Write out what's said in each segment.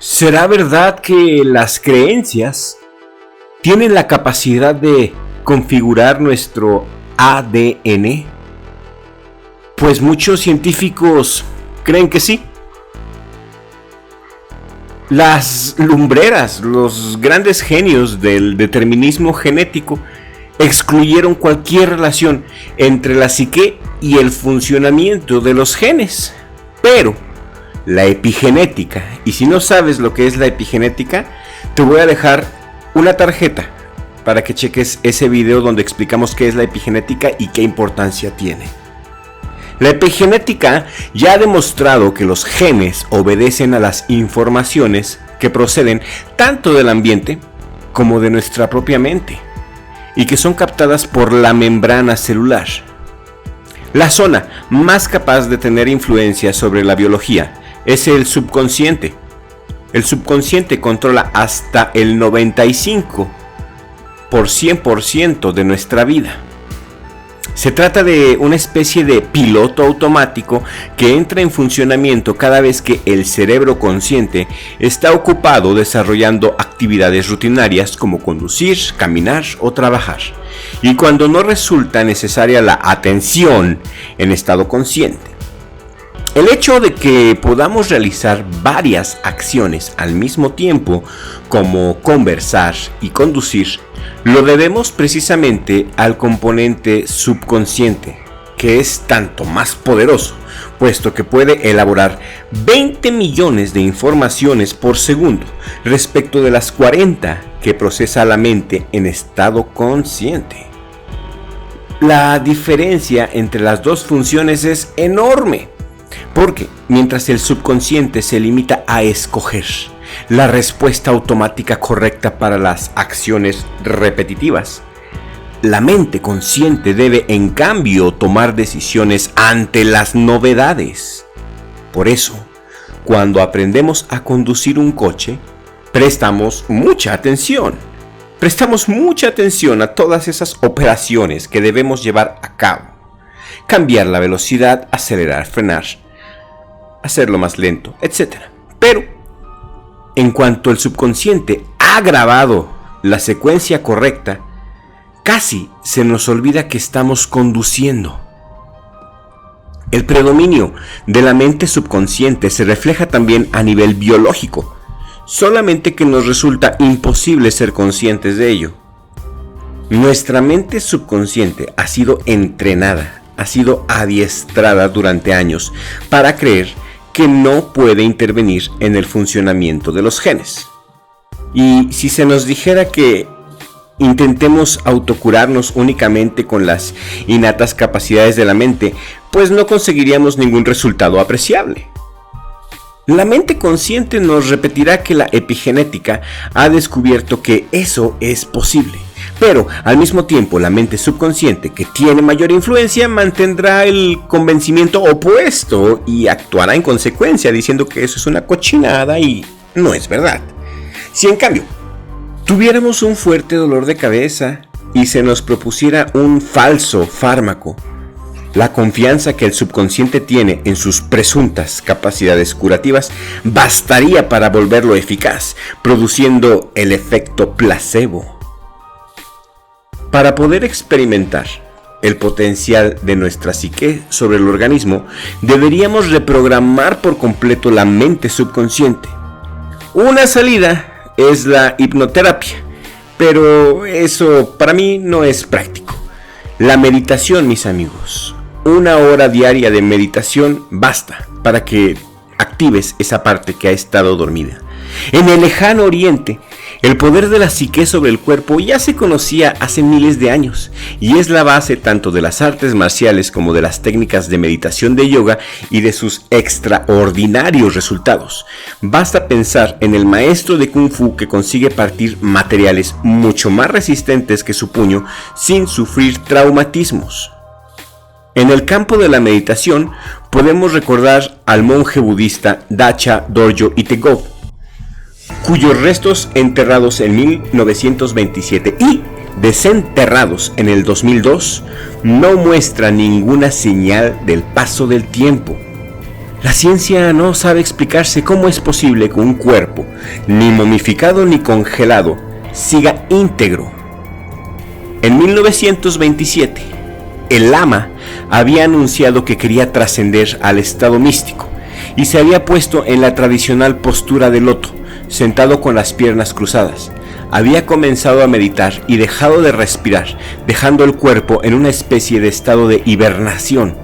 ¿Será verdad que las creencias tienen la capacidad de configurar nuestro ADN? Pues muchos científicos creen que sí. Las lumbreras, los grandes genios del determinismo genético, excluyeron cualquier relación entre la psique y el funcionamiento de los genes. Pero la epigenética, y si no sabes lo que es la epigenética, te voy a dejar una tarjeta para que cheques ese video donde explicamos qué es la epigenética y qué importancia tiene. La epigenética ya ha demostrado que los genes obedecen a las informaciones que proceden tanto del ambiente como de nuestra propia mente y que son captadas por la membrana celular. La zona más capaz de tener influencia sobre la biología es el subconsciente. El subconsciente controla hasta el 95% de nuestra vida. Se trata de una especie de piloto automático que entra en funcionamiento cada vez que el cerebro consciente está ocupado desarrollando actividades rutinarias como conducir, caminar o trabajar, y cuando no resulta necesaria la atención en estado consciente. El hecho de que podamos realizar varias acciones al mismo tiempo, como conversar y conducir, lo debemos precisamente al componente subconsciente, que es tanto más poderoso, puesto que puede elaborar 20 millones de informaciones por segundo respecto de las 40 que procesa la mente en estado consciente. La diferencia entre las dos funciones es enorme, porque mientras el subconsciente se limita a escoger la respuesta automática correcta para las acciones repetitivas, la mente consciente debe en cambio tomar decisiones ante las novedades. Por eso, cuando aprendemos a conducir un coche, prestamos mucha atención a todas esas operaciones que debemos llevar a cabo. Cambiar la velocidad, acelerar, frenar, hacerlo más lento, etc. Pero en cuanto el subconsciente ha grabado la secuencia correcta, casi se nos olvida que estamos conduciendo. El predominio de la mente subconsciente se refleja también a nivel biológico, solamente que nos resulta imposible ser conscientes de ello. Nuestra mente subconsciente ha sido entrenada, ha sido adiestrada durante años para creer que no puede intervenir en el funcionamiento de los genes. Y si se nos dijera que intentemos autocurarnos únicamente con las innatas capacidades de la mente, pues no conseguiríamos ningún resultado apreciable. La mente consciente nos repetirá que la epigenética ha descubierto que eso es posible, pero al mismo tiempo la mente subconsciente, que tiene mayor influencia, mantendrá el convencimiento opuesto y actuará en consecuencia diciendo que eso es una cochinada y no es verdad. Si en cambio tuviéramos un fuerte dolor de cabeza y se nos propusiera un falso fármaco, la confianza que el subconsciente tiene en sus presuntas capacidades curativas bastaría para volverlo eficaz, produciendo el efecto placebo. Para poder experimentar el potencial de nuestra psique sobre el organismo, deberíamos reprogramar por completo la mente subconsciente. Una salida es la hipnoterapia, pero eso para mí no es práctico. La meditación, mis amigos. 1 hora diaria de meditación basta para que actives esa parte que ha estado dormida. En el lejano oriente, el poder de la psique sobre el cuerpo ya se conocía hace miles de años y es la base tanto de las artes marciales como de las técnicas de meditación de yoga y de sus extraordinarios resultados. Basta pensar en el maestro de Kung Fu que consigue partir materiales mucho más resistentes que su puño sin sufrir traumatismos. En el campo de la meditación podemos recordar al monje budista Dacha Dorje Itegov, cuyos restos enterrados en 1927 y desenterrados en el 2002 no muestran ninguna señal del paso del tiempo. La ciencia no sabe explicarse cómo es posible que un cuerpo, ni momificado ni congelado, siga íntegro. En 1927, el Lama había anunciado que quería trascender al estado místico y se había puesto en la tradicional postura de loto, sentado con las piernas cruzadas. Había comenzado a meditar y dejado de respirar, dejando el cuerpo en una especie de estado de hibernación.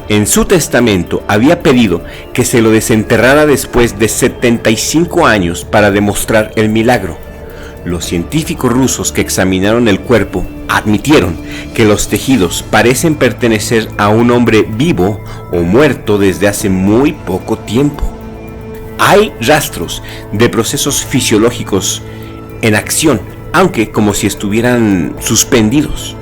En su testamento había pedido que se lo desenterrara después de 75 años para demostrar el milagro. Los científicos rusos que examinaron el cuerpo admitieron que los tejidos parecen pertenecer a un hombre vivo o muerto desde hace muy poco tiempo. Hay rastros de procesos fisiológicos en acción, aunque como si estuvieran suspendidos.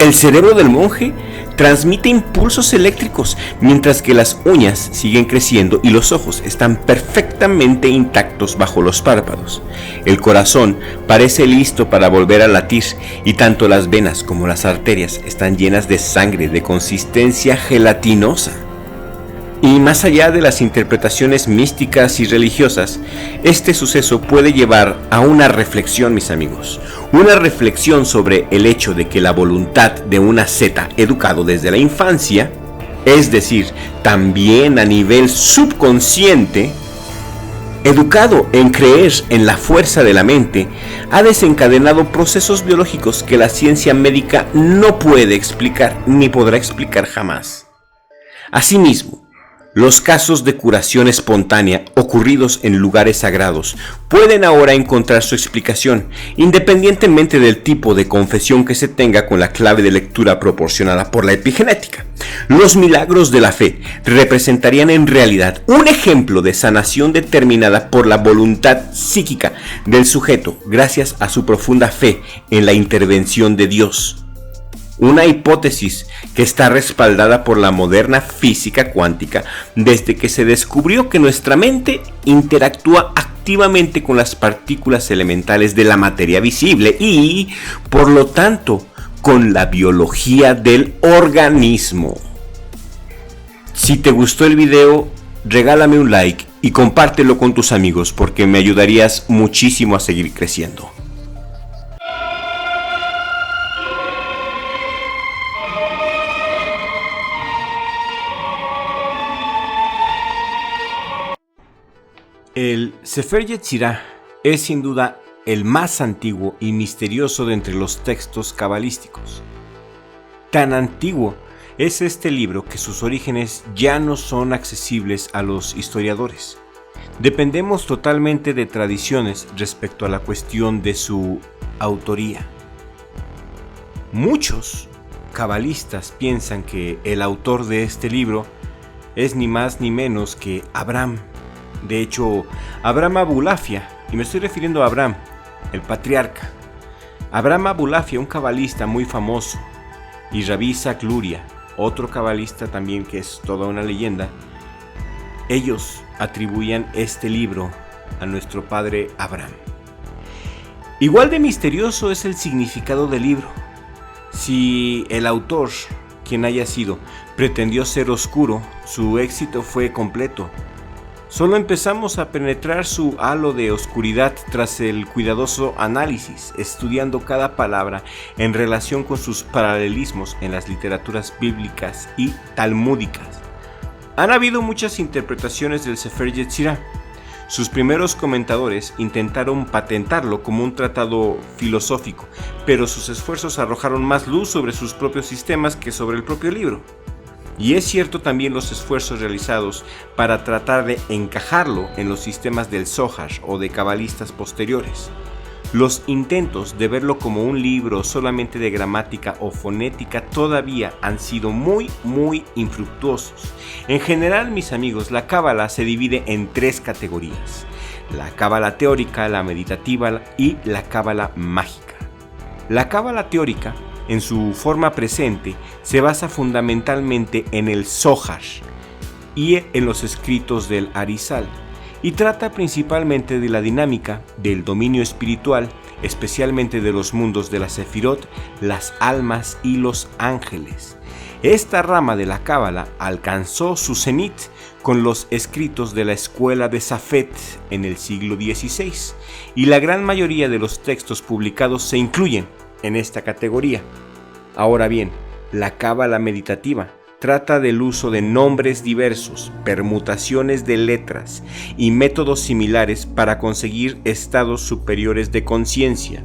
El cerebro del monje transmite impulsos eléctricos, mientras que las uñas siguen creciendo y los ojos están perfectamente intactos bajo los párpados. El corazón parece listo para volver a latir y tanto las venas como las arterias están llenas de sangre de consistencia gelatinosa. Y más allá de las interpretaciones místicas y religiosas, este suceso puede llevar a una reflexión, mis amigos. Una reflexión sobre el hecho de que la voluntad de un asceta educado desde la infancia, es decir, también a nivel subconsciente, educado en creer en la fuerza de la mente, ha desencadenado procesos biológicos que la ciencia médica no puede explicar ni podrá explicar jamás. Asimismo, los casos de curación espontánea ocurridos en lugares sagrados pueden ahora encontrar su explicación, independientemente del tipo de confesión que se tenga con la clave de lectura proporcionada por la epigenética. Los milagros de la fe representarían en realidad un ejemplo de sanación determinada por la voluntad psíquica del sujeto gracias a su profunda fe en la intervención de Dios. Una hipótesis que está respaldada por la moderna física cuántica desde que se descubrió que nuestra mente interactúa activamente con las partículas elementales de la materia visible y, por lo tanto, con la biología del organismo. Si te gustó el video, regálame un like y compártelo con tus amigos porque me ayudarías muchísimo a seguir creciendo. El Sefer Yetzirah es sin duda el más antiguo y misterioso de entre los textos cabalísticos. Tan antiguo es este libro que sus orígenes ya no son accesibles a los historiadores. Dependemos totalmente de tradiciones respecto a la cuestión de su autoría. Muchos cabalistas piensan que el autor de este libro es ni más ni menos que Abraham. De hecho, Abraham Abulafia, y me estoy refiriendo a Abraham, el patriarca. Abraham Abulafia, un cabalista muy famoso, y Rabbi Isaac Luria, otro cabalista también que es toda una leyenda, ellos atribuían este libro a nuestro padre Abraham. Igual de misterioso es el significado del libro. Si el autor, quien haya sido, pretendió ser oscuro, su éxito fue completo. Solo empezamos a penetrar su halo de oscuridad tras el cuidadoso análisis, estudiando cada palabra en relación con sus paralelismos en las literaturas bíblicas y talmúdicas. Han habido muchas interpretaciones del Sefer Yetzirah. Sus primeros comentadores intentaron patentarlo como un tratado filosófico, pero sus esfuerzos arrojaron más luz sobre sus propios sistemas que sobre el propio libro. Y es cierto también los esfuerzos realizados para tratar de encajarlo en los sistemas del Zohar o de cabalistas posteriores. Los intentos de verlo como un libro solamente de gramática o fonética todavía han sido muy infructuosos. En general, mis amigos, la cábala se divide en tres categorías: la cábala teórica, la meditativa y la cábala mágica. La cábala teórica, en su forma presente, se basa fundamentalmente en el Zohar y en los escritos del Arizal, y trata principalmente de la dinámica del dominio espiritual, especialmente de los mundos de la Sefirot, las almas y los ángeles. Esta rama de la cábala alcanzó su cenit con los escritos de la escuela de Safed en el siglo XVI, y la gran mayoría de los textos publicados se incluyen en esta categoría. Ahora bien, la cábala meditativa trata del uso de nombres diversos, permutaciones de letras y métodos similares para conseguir estados superiores de conciencia.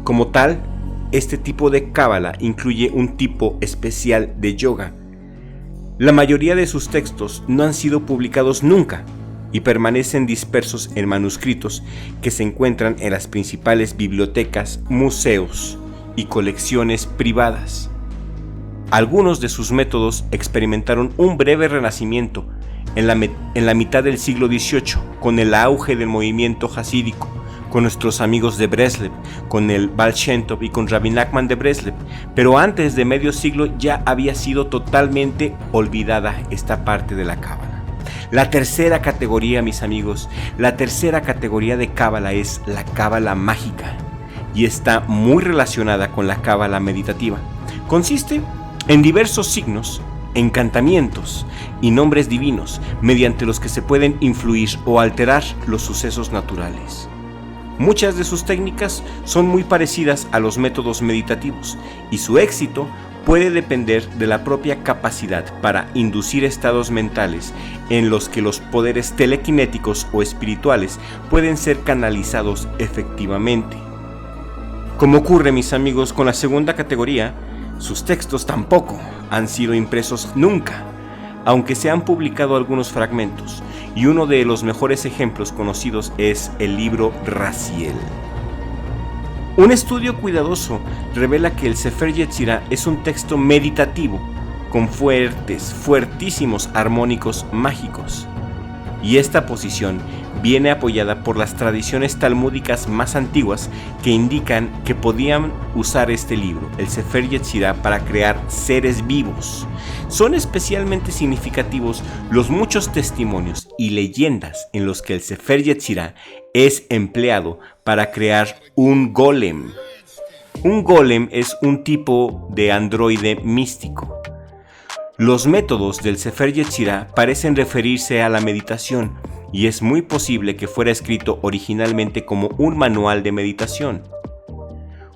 Como tal, este tipo de cábala incluye un tipo especial de yoga. La mayoría de sus textos no han sido publicados nunca y permanecen dispersos en manuscritos que se encuentran en las principales bibliotecas, museos y colecciones privadas. Algunos de sus métodos experimentaron un breve renacimiento en la mitad del siglo XVIII con el auge del movimiento hasídico, con nuestros amigos de Breslev, con el Baal Shem Tov y con Rabbi Nachman de Breslev, pero antes de medio siglo ya había sido totalmente olvidada esta parte de la cábala. La tercera categoría, mis amigos, la tercera categoría de cábala es la cábala mágica y está muy relacionada con la cábala meditativa. Consiste en diversos signos, encantamientos y nombres divinos mediante los que se pueden influir o alterar los sucesos naturales. Muchas de sus técnicas son muy parecidas a los métodos meditativos y su éxito puede depender de la propia capacidad para inducir estados mentales en los que los poderes telequinéticos o espirituales pueden ser canalizados efectivamente. Como ocurre, mis amigos, con la segunda categoría, sus textos tampoco han sido impresos nunca, aunque se han publicado algunos fragmentos, y uno de los mejores ejemplos conocidos es el libro Raziel. Un estudio cuidadoso revela que el Sefer Yetzirah es un texto meditativo, con fuertísimos armónicos mágicos, y esta posición viene apoyada por las tradiciones talmúdicas más antiguas que indican que podían usar este libro, el Sefer Yetzirah, para crear seres vivos. Son especialmente significativos los muchos testimonios y leyendas en los que el Sefer Yetzirah es empleado para crear un golem. Un golem es un tipo de androide místico. Los métodos del Sefer Yetzirah parecen referirse a la meditación, y es muy posible que fuera escrito originalmente como un manual de meditación.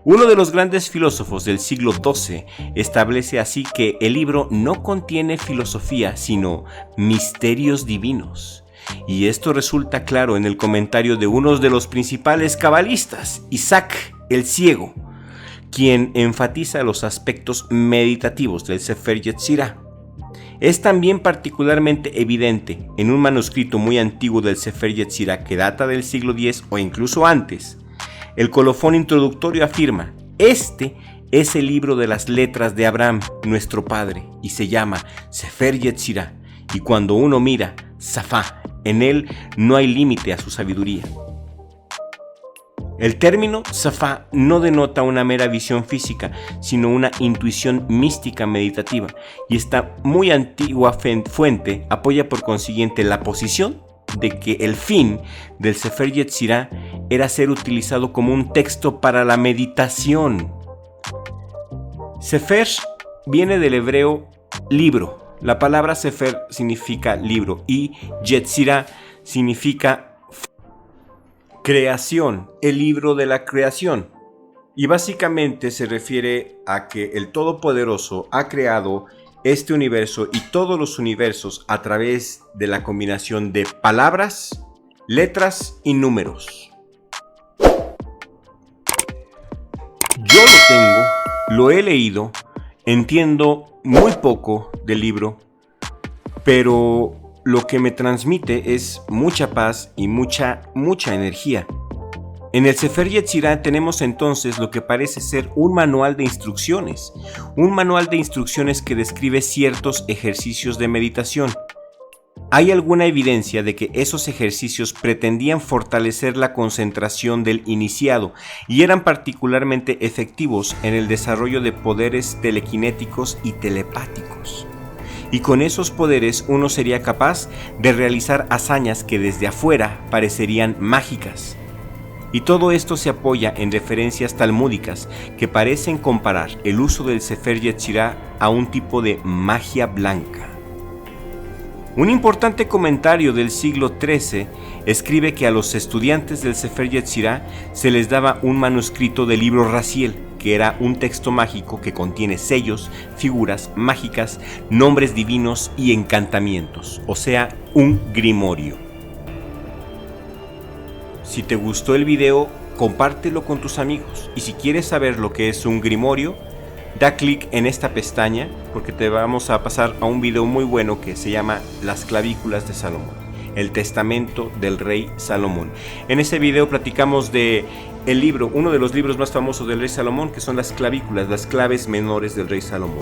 Uno de los grandes filósofos del siglo XII establece así que el libro no contiene filosofía, sino misterios divinos. Y esto resulta claro en el comentario de uno de los principales cabalistas, Isaac el Ciego, quien enfatiza los aspectos meditativos del Sefer Yetzirah. Es también particularmente evidente en un manuscrito muy antiguo del Sefer Yetzirah que data del siglo X o incluso antes. El colofón introductorio afirma: este es el libro de las letras de Abraham, nuestro padre, y se llama Sefer Yetzirah, y cuando uno mira Safá, en él no hay límite a su sabiduría. El término Safá no denota una mera visión física, sino una intuición mística meditativa, y esta muy antigua fuente apoya por consiguiente la posición de que el fin del Sefer Yetzirah era ser utilizado como un texto para la meditación. Sefer viene del hebreo libro. La palabra Sefer significa libro y Yetzirah significa creación, el libro de la creación. Y básicamente se refiere a que el Todopoderoso ha creado este universo y todos los universos a través de la combinación de palabras, letras y números. Yo lo tengo, lo he leído, entiendo muy poco del libro, pero lo que me transmite es mucha paz y mucha energía. En el Sefer Yetzirah tenemos entonces lo que parece ser un manual de instrucciones, que describe ciertos ejercicios de meditación. Hay alguna evidencia de que esos ejercicios pretendían fortalecer la concentración del iniciado y eran particularmente efectivos en el desarrollo de poderes telequinéticos y telepáticos. Y con esos poderes uno sería capaz de realizar hazañas que desde afuera parecerían mágicas. Y todo esto se apoya en referencias talmúdicas que parecen comparar el uso del Sefer Yetzirah a un tipo de magia blanca. Un importante comentario del siglo XIII escribe que a los estudiantes del Sefer Yetzirah se les daba un manuscrito del libro Raziel, que era un texto mágico que contiene sellos, figuras mágicas, nombres divinos y encantamientos, o sea, un grimorio. Si te gustó el video, compártelo con tus amigos, y si quieres saber lo que es un grimorio, da clic en esta pestaña porque te vamos a pasar a un video muy bueno que se llama Las clavículas de Salomón, el testamento del rey Salomón. En ese video platicamos de el libro, uno de los libros más famosos del rey Salomón, que son las clavículas, las claves menores del rey Salomón.